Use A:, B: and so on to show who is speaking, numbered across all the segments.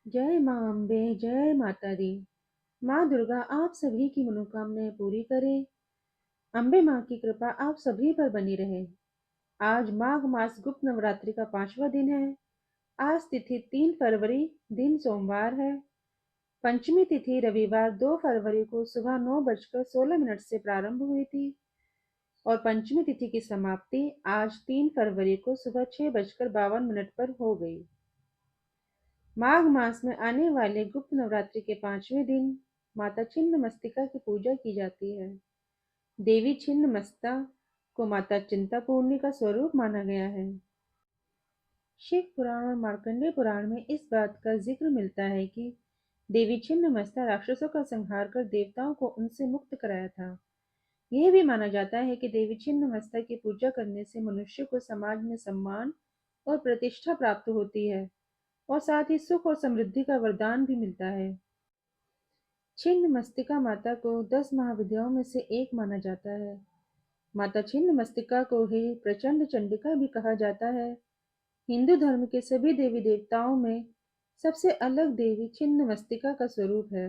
A: जय माँ अम्बे, जय माता दी। माँ दुर्गा आप सभी की मनोकामनाएं पूरी करे। अम्बे माँ की कृपा आप सभी पर बनी रहे। आज माघ मास गुप्त नवरात्रि का 5वां दिन है। आज तिथि 3 फरवरी, दिन सोमवार है। पंचमी तिथि रविवार 2 फरवरी को सुबह 9:16 से प्रारंभ हुई थी और पंचमी तिथि की समाप्ति आज 3 फरवरी को सुबह 6:52 पर हो गई। माघ मास में आने वाले गुप्त नवरात्रि के 5वें दिन माता छिन्नमस्तिका की पूजा की जाती है। देवी छिन्नमस्ता को माता चिंतापूर्णी का स्वरूप माना गया है। शिव पुराण और मार्कंडेय पुराण में इस बात का जिक्र मिलता है कि देवी छिन्नमस्ता राक्षसों का संहार कर देवताओं को उनसे मुक्त कराया था। यह भी माना जाता है कि देवी छिन्नमस्ता की पूजा करने से मनुष्य को समाज में सम्मान और प्रतिष्ठा प्राप्त होती है और साथ ही सुख और समृद्धि का वरदान भी मिलता है। छिन्नमस्तिका माता को 10 महाविद्याओं में से एक माना जाता है। माता छिन्नमस्तिका को ही प्रचंड चंडिका भी कहा जाता है। हिंदू धर्म के सभी देवी देवताओं में सबसे अलग देवी छिन्नमस्तिका का स्वरूप है।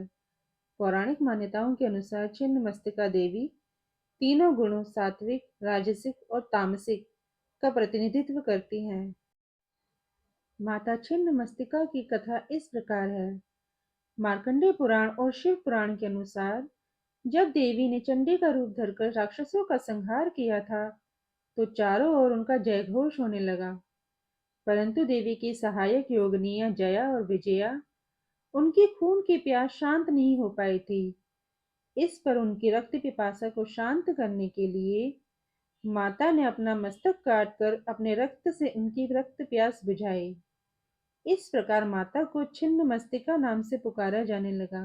A: पौराणिक मान्यताओं के अनुसार छिन्नमस्तिका देवी तीनों गुणों सात्विक, राजसिक और तामसिक का प्रतिनिधित्व करती हैं। माता छिन्नमस्तिका की कथा इस प्रकार है। मार्कंडेय पुराण और शिव पुराण के अनुसार जब देवी ने चंडी का रूप धरकर राक्षसों का संहार किया था, तो चारों ओर उनका जयघोष होने लगा। परंतु देवी की सहायक योगिनियां जया और विजया उनकी खून की प्यास शांत नहीं हो पाई थी। इस पर उनकी रक्त पिपासा को शांत करने के लिए माता ने अपना मस्तक काटकर अपने रक्त से उनकी रक्त प्यास बुझाई। इस प्रकार माता को छिन्नमस्तिका नाम से पुकारा जाने लगा।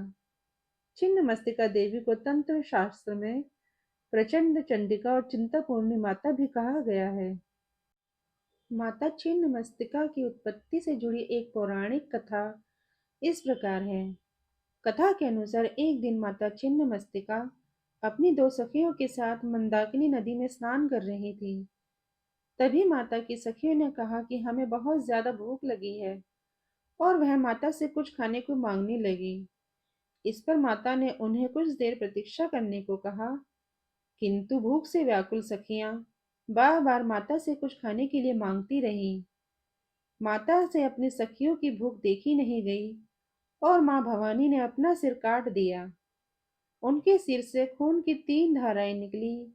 A: छिन्नमस्तिका देवी को तंत्र शास्त्र में प्रचंड चंडिका और चिंतापूर्णी माता भी कहा गया है। माता छिन्नमस्तिका की उत्पत्ति से जुड़ी एक पौराणिक कथा इस प्रकार है। कथा के अनुसार एक दिन माता छिन्नमस्तिका अपनी दो सखियों के साथ मंदाकिनी नदी में स्नान कर रही थी। तभी माता की सखियों ने कहा कि हमें बहुत ज्यादा भूख लगी है और वह माता से कुछ खाने को मांगने लगी। इस पर माता ने उन्हें कुछ देर प्रतीक्षा करने को कहा, किंतु भूख से व्याकुल सखियां बार बार माता से कुछ खाने के लिए मांगती रहीं। माता से अपनी सखियों की भूख देखी नहीं गई और मां भवानी ने अपना सिर काट दिया। उनके सिर से खून की 3 धाराएं निकली।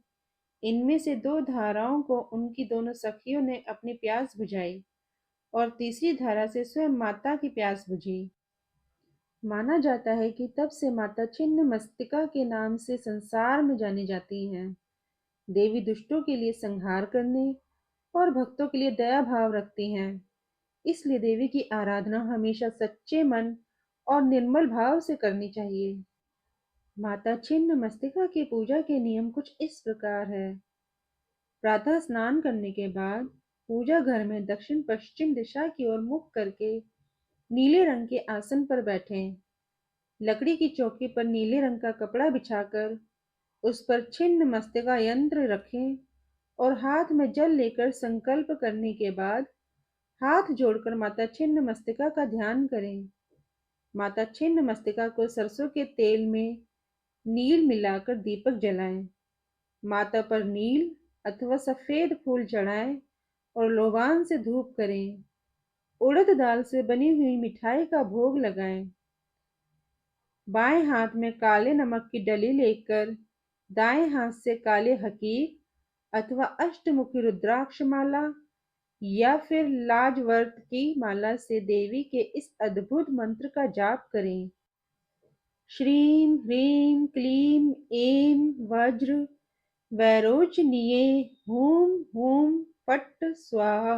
A: इनमें से 2 धाराओं को उनकी दोनों सखियों ने अपनी प्यास बुझाई और तीसरी धारा से स्वयं माता की प्यास बुझी। माना जाता है कि तब से माता छिन्नमस्तिका के नाम से संसार में जानी जाती हैं। देवी दुष्टों के लिए संहार करने और भक्तों के लिए दया भाव रखती हैं। इसलिए देवी की आराधना हमेशा सच्चे मन और निर्मल भाव से करनी चाहिए। माता छिन्नमस्तिका की पूजा के नियम कुछ इस प्रकार है। प्रातः स्नान करने के बाद पूजा घर में दक्षिण पश्चिम दिशा की ओर मुख करके नीले रंग के आसन पर बैठें। लकड़ी की चौकी पर नीले रंग का कपड़ा बिछाकर उस पर छिन्न मस्तिका यंत्र रखें और हाथ में जल लेकर संकल्प करने के बाद हाथ जोड़कर माता छिन्न मस्तिका का ध्यान करें। माता छिन्न मस्तिका को सरसों के तेल में नील मिलाकर दीपक जलाएं। माता पर नील अथवा सफेद फूल चढ़ाएं और लोबान से धूप करें। उड़द दाल से बनी हुई मिठाई का भोग लगाएं। बाएं हाथ में काले नमक की डली लेकर दाएं हाथ से काले हकीक अथवा अष्टमुखी रुद्राक्ष माला या फिर लाजवर्त की माला से देवी के इस अद्भुत मंत्र का जाप करें। श्रीं ह्रीं क्लीं ऐं वज्र वैरोचनीये हूं हूं फट् स्वाहा।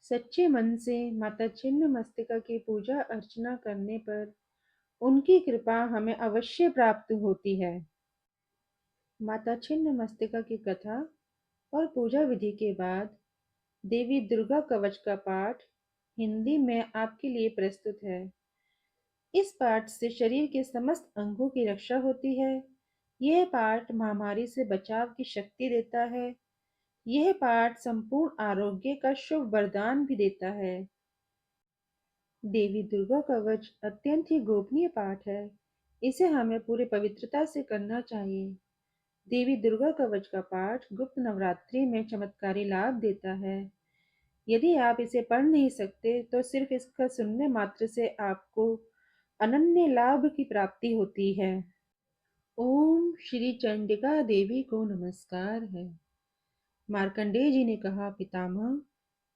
A: सच्चे मन से माता छिन्नमस्तिका की पूजा अर्चना करने पर उनकी कृपा हमें अवश्य प्राप्त होती है। माता छिन्नमस्तिका की कथा और पूजा विधि के बाद देवी दुर्गा कवच का पाठ हिंदी में आपके लिए प्रस्तुत है। इस पाठ से शरीर के समस्त अंगों की रक्षा होती है। यह पाठ महामारी से बचाव की शक्ति देता है। यह पाठ संपूर्ण आरोग्य का शुभ वरदान भी देता है। देवी दुर्गा कवच अत्यंत ही गोपनीय पाठ है। इसे हमें पूरी पवित्रता से करना चाहिए। देवी दुर्गा कवच का पाठ गुप्त नवरात्रि में चमत्कारी लाभ देता है। यदि आप इसे पढ़ नहीं सकते तो सिर्फ इसका सुनने मात्र से आपको अनन्य लाभ की प्राप्ति होती है। ओम श्री चंडिका देवी को नमस्कार है। मार्कंडेय जी ने कहा, पितामह,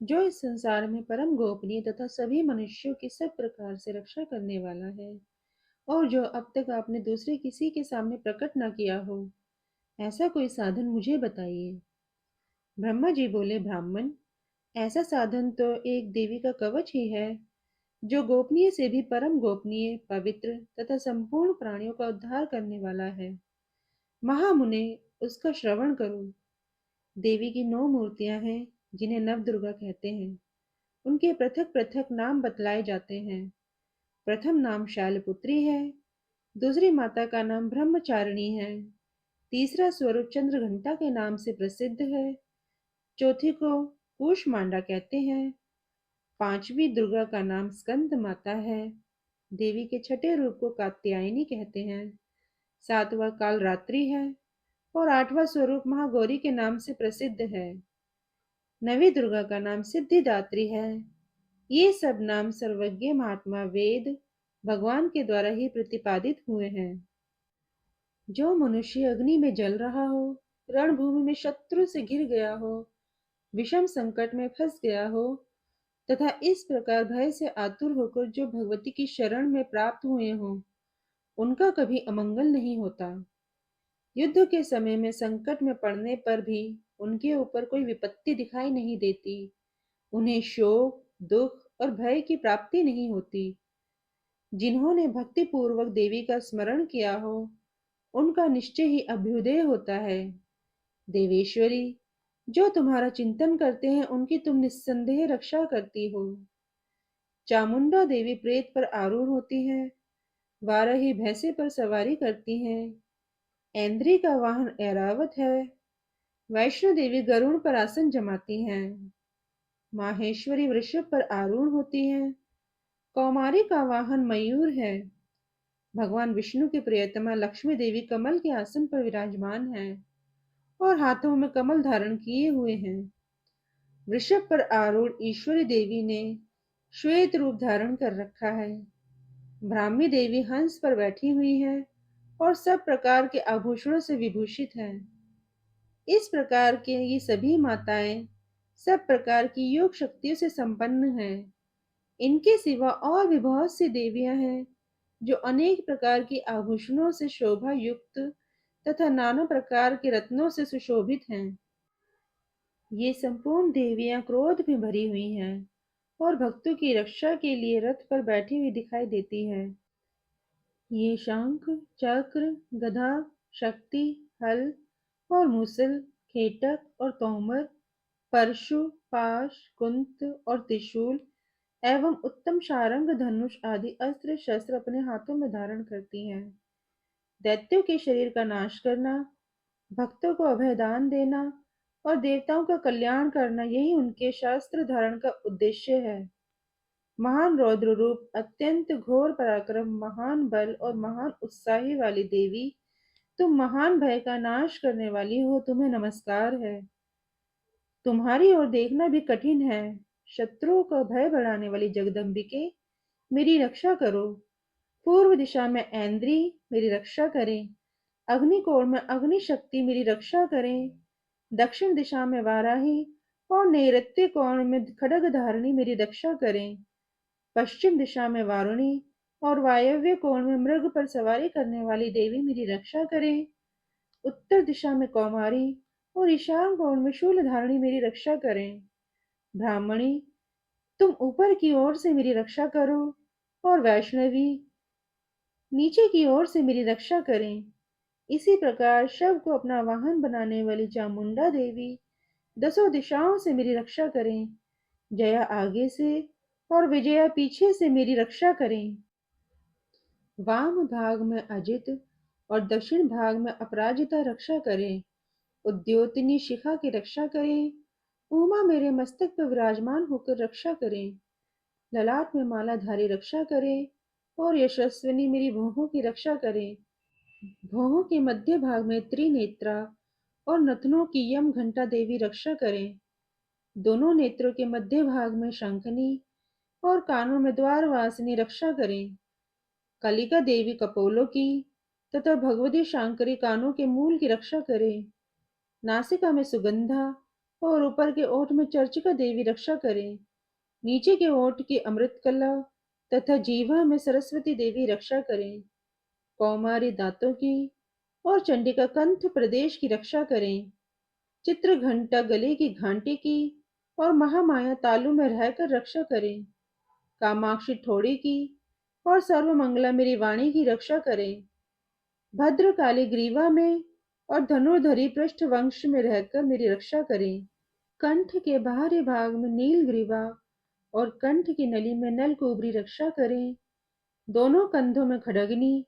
A: जो इस संसार में परम गोपनीय तथा सभी मनुष्यों की सब प्रकार से रक्षा करने वाला है और जो अब तक आपने दूसरे किसी के सामने प्रकट न किया हो, ऐसा कोई साधन मुझे बताइए। ब्रह्मा जी बोले, ब्राह्मण, ऐसा साधन तो एक देवी का कवच ही है, जो गोपनीय से भी परम गोपनीय, पवित्र तथा संपूर्ण प्राणियों का उद्धार करने वाला है। महामुने, उसका श्रवण करो। देवी की 9 मूर्तियां हैं, जिन्हें नवदुर्गा कहते हैं। उनके पृथक पृथक नाम बतलाए जाते हैं। प्रथम नाम शैलपुत्री है, दूसरी माता का नाम ब्रह्मचारिणी है, तीसरा स्वरूप चंद्रघंटा के नाम से प्रसिद्ध है, चौथी को कूष्मांडा कहते हैं, पांचवी दुर्गा का नाम स्कंद माता है, देवी के छठे रूप को कात्यायनी कहते हैं, सातवां काल रात्रि है और आठवां स्वरूप महागौरी के नाम से प्रसिद्ध है। नवी दुर्गा का नाम सिद्धिदात्री है। ये सब नाम सर्वज्ञ महात्मा वेद भगवान के द्वारा ही प्रतिपादित हुए हैं। जो मनुष्य अग्नि में जल रहा हो, रणभूमि में शत्रु से घिर गया हो, विषम संकट में फंस गया हो तथा इस प्रकार भय से आतुर होकर जो भगवती की शरण में प्राप्त हुए हों, उनका कभी अमंगल नहीं होता। युद्ध के समय में संकट में पड़ने पर भी उनके ऊपर कोई विपत्ति दिखाई नहीं देती। उन्हें शोक, दुख और भय की प्राप्ति नहीं होती। जिन्होंने भक्ति पूर्वक देवी का स्मरण किया हो, उनका निश्चय ही अभ्युदय होता है। देवेश्वरी, जो तुम्हारा चिंतन करते हैं, उनकी तुम निस्संदेह रक्षा करती हो। चामुंडा देवी प्रेत पर आरूढ़ होती है, वाराही भैंसे पर सवारी करती हैं, ऐन्द्री का वाहन ऐरावत है, वैष्णो देवी गरुड़ पर आसन जमाती हैं, माहेश्वरी वृषभ पर आरूढ़ होती हैं, कौमारी का वाहन मयूर है, भगवान विष्णु की प्रियतमा लक्ष्मी देवी कमल के आसन पर विराजमान है और हाथों में कमल धारण किए हुए हैं। वृषभ पर आरूढ़ ईश्वरी देवी ने श्वेत रूप धारण कर रखा है। ब्राह्मी देवी हंस पर बैठी हुई है और सब प्रकार के आभूषणों से विभूषित है। इस प्रकार के ये सभी माताएं सब प्रकार की योग शक्तियों से संपन्न हैं। इनके सिवा और भी बहुत सी देवियां हैं जो अनेक प्रकार के आभूषणों से शोभा युक्त तथा नाना प्रकार के रत्नों से सुशोभित हैं। ये संपूर्ण देवियां क्रोध में भरी हुई हैं और भक्तों की रक्षा के लिए रथ पर बैठी हुई दिखाई देती हैं। ये शंख, चक्र, गदा, शक्ति, हल और मूसल, खेटक और तोमर, परशु, पाश, कुंत और त्रिशूल एवं उत्तम शारंग, धनुष आदि अस्त्र शस्त्र अपने हाथों में धारण करती हैं। दैत्यों के शरीर का नाश करना, भक्तों को अभय दान देना और देवताओं का कल्याण करना, यही उनके शास्त्र धारण का उद्देश्य है। महान रौद्र रूप, अत्यंत घोर पराक्रम, महान बल और महान उत्साही वाली देवी, तुम महान भय का नाश करने वाली हो, तुम्हें नमस्कार है। तुम्हारी ओर देखना भी कठिन है। शत्रुओं का भय बढ़ाने वाली जगदम्बिके, मेरी रक्षा करो। पूर्व दिशा में ऐन्द्री मेरी रक्षा करें, अग्निकोण में अग्नि शक्ति मेरी रक्षा करें, दक्षिण दिशा में वाराही और नैऋत्य कोण में खड्ग धारिणी मेरी रक्षा करें, पश्चिम दिशा में वारुणी और वायव्य कोण में मृग पर सवारी करने वाली देवी मेरी रक्षा करें, उत्तर दिशा में कौमारी और ईशान कोण में शूल धारिणी मेरी रक्षा करें। ब्राह्मणी, तुम ऊपर की ओर से मेरी रक्षा करो और वैष्णवी नीचे की ओर से मेरी रक्षा करें। इसी प्रकार शव को अपना वाहन बनाने वाली चामुंडा देवी दसों दिशाओं से मेरी रक्षा करें। जया आगे से और विजया पीछे से मेरी रक्षा करें। वाम भाग में अजित और दक्षिण भाग में अपराजिता रक्षा करें। उद्योतनी शिखा की रक्षा करें। उमा मेरे मस्तक पर विराजमान होकर रक्षा करें। ललाट में मालाधारी रक्षा करे और यशस्विनी मेरी भौहों की रक्षा करे। भौहों के मध्य भाग में त्रिनेत्रा और नथनों की यम घंटा देवी रक्षा करें। दोनों नेत्रों के मध्य भाग में शंखनी और कानों में द्वारवासिनी रक्षा करें। कालिका देवी कपोलों की तथा भगवती शांकरी कानों के मूल की रक्षा करें। नासिका में सुगंधा और ऊपर के ओठ में चर्चिका देवी रक्षा करें। नीचे के ओठ की अमृत कला तथा जीवा में सरस्वती देवी रक्षा करें। कौमारी दांतों की और चंडिका कंठ प्रदेश की रक्षा करें। चित्र घंटा गले की घंटी की और महामाया तालु में रहकर रक्षा करें। कामाक्षी ठोड़ी की और सर्वमंगला मेरी वाणी की रक्षा करें। भद्रकाली ग्रीवा में और धनुर्धरी पृष्ठवंश में रहकर मेरी रक्षा करें। कंठ के बाहरी भाग में नील ग्रीवा और कंठ की नली में नलकुबरी रक्षा करें। दोनों कंधों में खड़गनी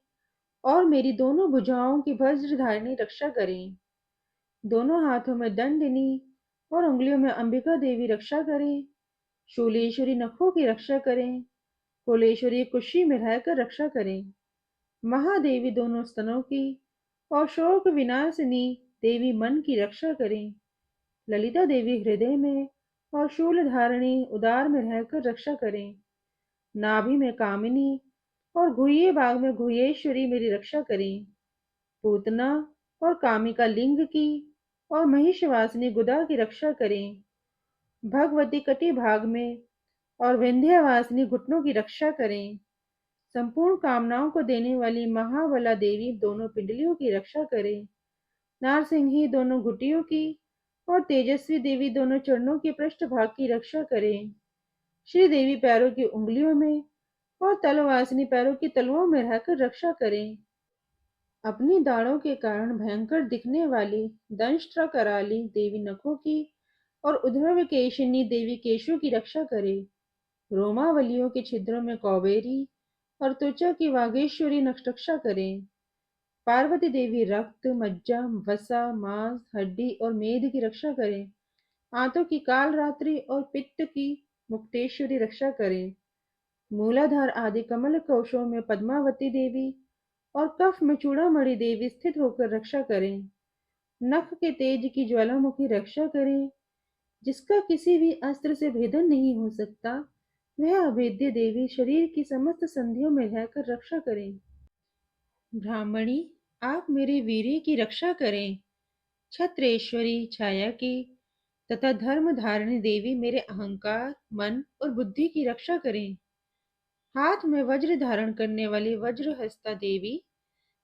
A: और मेरी दोनों भुजाओं की वज्रधारिणी रक्षा करें। दोनों हाथों में दंडनी और उंगलियों में अंबिका देवी रक्षा करें। शूलेश्वरी नखों की रक्षा करें। कुलेश्वरी कुशी में रहकर रक्षा करें। महादेवी दोनों स्तनों की और शोक विनाशिनी देवी मन की रक्षा करें। ललिता देवी हृदय में और शूल धारणी उदार में रहकर रक्षा करें। नाभि में कामिनी और गुह्य भाग में गुह्येश्वरी मेरी रक्षा करें। पूतना और कामिका लिंग की और महिषवासिनी गुदा की रक्षा करें। भगवती कटी भाग में और विंध्यवासिनी घुटनों की रक्षा करें। संपूर्ण कामनाओं को देने वाली महाबला देवी दोनों पिंडलियों की रक्षा करें। नारसिंही दोनों घुटियों की और तेजस्वी देवी दोनों चरणों के पृष्ठभाग की रक्षा करें। श्री देवी पैरों की उंगलियों में और तलवासिनी पैरों की तलुओं में रहकर रक्षा करें। अपनी दाढ़ों के कारण भयंकर दिखने वाली दंष्ट्रा कराली देवी नखों की और उद्धव केशिनी देवी केशों की रक्षा करे। रोमावलियों के छिद्रों में कौबेरी और त्वचा की वागेश्वरी रक्षा करें। पार्वती देवी रक्त मज्जा वसा मांस हड्डी और मेद की रक्षा करें। आंतों की काल रात्रि और पित्त की मुक्तेश्वरी रक्षा करें। मूलाधार आदि कमल कोशों में पद्मावती देवी और कफ में चूड़ामणि देवी स्थित होकर रक्षा करें। नख के तेज की ज्वालामुखी रक्षा करें। जिसका किसी भी अस्त्र से भेदन नहीं हो सकता, वह अभेद्य देवी शरीर की समस्त संधियों में रहकर रक्षा करें। ब्राह्मणी, आप मेरे वीर्य की रक्षा करें। छत्रेश्वरी छाया की तथा धर्म धारिणी देवी मेरे अहंकार मन और बुद्धि की रक्षा करें। हाथ में वज्र धारण करने वाली वज्रहस्ता देवी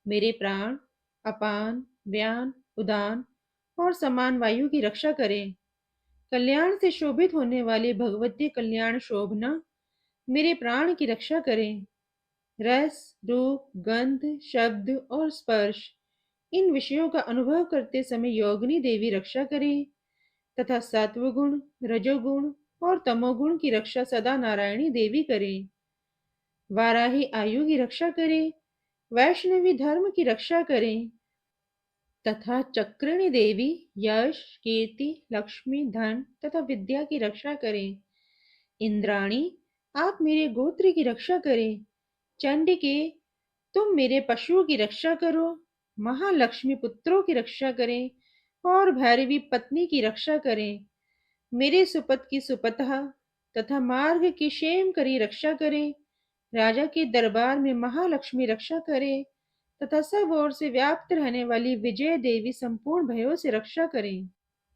A: मेरे प्राण अपान व्यान उदान और समान वायु की रक्षा करें। कल्याण से शोभित होने वाली भगवती कल्याण शोभना मेरे प्राण की रक्षा करें। रस रूप गंध शब्द और स्पर्श इन विषयों का अनुभव करते समय योगिनी देवी रक्षा करें तथा सत्वगुण रजोगुण और तमोगुण की रक्षा सदा नारायणी देवी करें। वाराही आयु की रक्षा करें। वैष्णवी धर्म की रक्षा करें तथा चक्रिणी देवी यश कीर्ति लक्ष्मी धन तथा विद्या की रक्षा करें। इंद्राणी, आप मेरे गोत्र की रक्षा करें। चंडिके, तुम मेरे पशुओं की रक्षा करो। महालक्ष्मी पुत्रों की रक्षा करें और भैरवी पत्नी की रक्षा करें। मेरे सुपत की सुपतहा तथा मार्ग की क्षेम करी रक्षा करें। राजा के दरबार में महालक्ष्मी रक्षा करे तथा सब ओर से व्याप्त रहने वाली विजय देवी संपूर्ण भयों से रक्षा करें।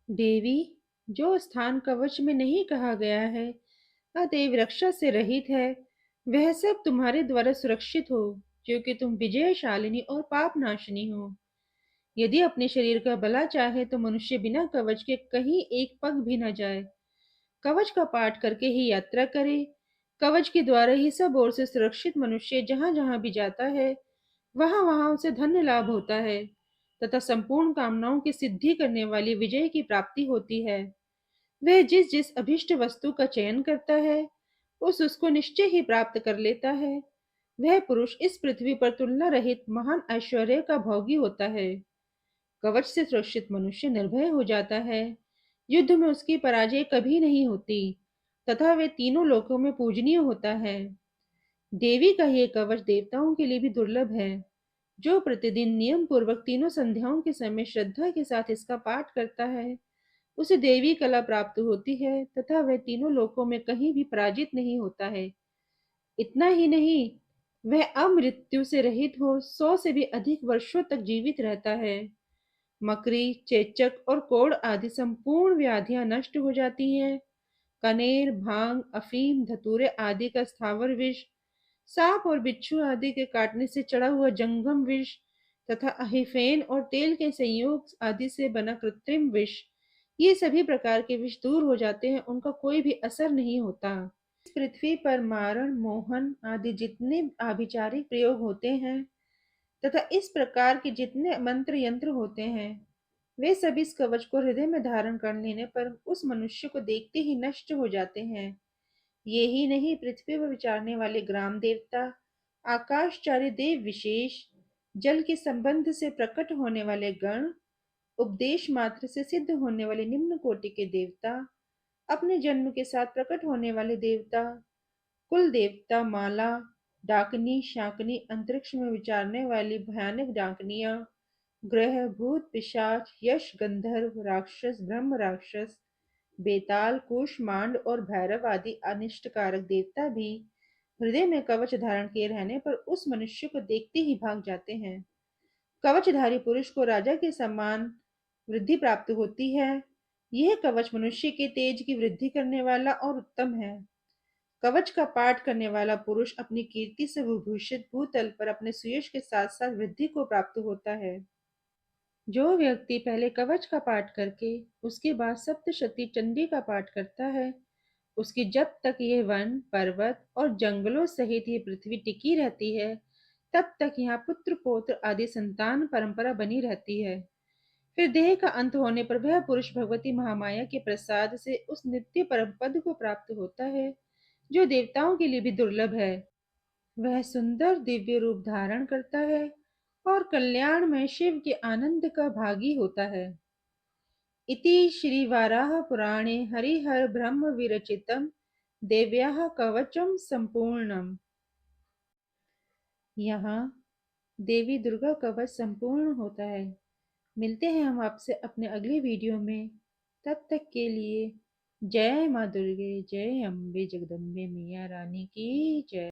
A: देवी, जो स्थान कवच में नहीं कहा गया है अतएव रक्षा से रहित है, वह सब तुम्हारे द्वारा सुरक्षित हो, क्योंकि तुम विजयशालिनी और पाप नाशिनी हो। यदि अपने शरीर का भला चाहे तो मनुष्य बिना कवच के कहीं एक पग भी न जाए। कवच का पाठ करके ही यात्रा करे। कवच के द्वारा ही सब ओर से सुरक्षित मनुष्य जहां जहां भी जाता है वहां वहां उसे धन्य लाभ होता है तथा संपूर्ण कामनाओं की सिद्धि करने वाली विजय की प्राप्ति होती है। वह जिस जिस अभिष्ट वस्तु का चयन करता है उसको निश्चय ही प्राप्त कर लेता है। वह पुरुष इस पृथ्वी पर तुलना रहित महान ऐश्वर्य का भोगी होता है। कवच से सुरक्षित मनुष्य निर्भय हो जाता है। युद्ध में उसकी पराजय कभी नहीं होती। तथा वे तीनों लोकों में पूजनीय होता है। देवी का ये कवच देवताओं के लिए भी दुर्लभ है। जो प्रतिदिन नियम पूर्वक तीनों संध्याओं के समय श्रद्धा के साथ इसका पाठ करता है, उसे देवी कला प्राप्त होती है तथा वह तीनों लोकों में कहीं भी पराजित नहीं होता है। इतना ही नहीं, वह अमृत्यु से रहित हो 100 से भी अधिक वर्षों तक जीवित रहता है। मकरी, चेचक और कोढ़ आदि संपूर्ण व्याधियां नष्ट हो जाती हैं। कनेर, भांग, अफीम, धतूरे आदि का स्थावर विष, सांप और बिच्छू आदि के काटने से चढ़ा हुआ जंगम विष तथा अहिफेन और तेल के संयोग आदि से बना कृत्रिम विष, ये सभी प्रकार के विष दूर हो जाते हैं, उनका कोई भी असर नहीं होता। इस पृथ्वी पर मारण, मोहन आदि जितने आभिचारिक प्रयोग होते हैं तथा इस प्रकार के जितने मंत्र यंत्र होते हैं, वे सभी इस कवच को हृदय में धारण कर लेने पर उस मनुष्य को देखते ही नष्ट हो जाते हैं। ये ही नहीं, पृथ्वी पर विचरने वाले ग्राम देवता, आकाशचारी देव विशेष, जल के संबंध से प्रकट होने वाले गण, उपदेश मात्र से सिद्ध होने वाले निम्न कोटि के देवता, अपने जन्म के साथ प्रकट होने वाले देवता, कुल देवता, माला, डाकनी, शाकनी, अंतरिक्ष में विचरने वाली भयानक डाकनियां, ग्रह, भूत, पिशाच, यश, गंधर्व, राक्षस, ब्रह्म राक्षस, बेताल, कुश, मांड और भैरव आदि अनिष्टकारक देवता भी हृदय में कवच धारण किए रहने पर उस मनुष्य को देखते ही भाग जाते हैं। कवचधारी पुरुष को राजा के समान वृद्धि प्राप्त होती है। यह कवच मनुष्य के तेज की वृद्धि करने वाला और उत्तम है। कवच का पाठ करने वाला पुरुष अपनी कीर्ति से विभूषित भूतल पर अपने सुयश के साथ साथ वृद्धि को प्राप्त होता है। जो व्यक्ति पहले कवच का पाठ करके उसके बाद सप्तशती चंडी का पाठ करता है, उसकी जब तक यह वन, पर्वत और जंगलों सहित ये पृथ्वी टिकी रहती है, तब तक यहाँ पुत्र पौत्र आदि संतान परंपरा बनी रहती है। फिर देह का अंत होने पर वह पुरुष भगवती महामाया के प्रसाद से उस नित्य परम पद को प्राप्त होता है, जो देवताओं के लिए भी दुर्लभ है। वह सुंदर दिव्य रूप धारण करता है और कल्याण में शिव के आनंद का भागी होता है। इति श्री वाराह पुराणे हरिहर ब्रह्म विरचितम देव्याः कवचम संपूर्णम। यहाँ देवी दुर्गा कवच संपूर्ण होता है। मिलते हैं हम आपसे अपने अगले वीडियो में। तब तक के लिए जय माँ दुर्गे, जय अम्बे जगदम्बे मैया रानी की जय।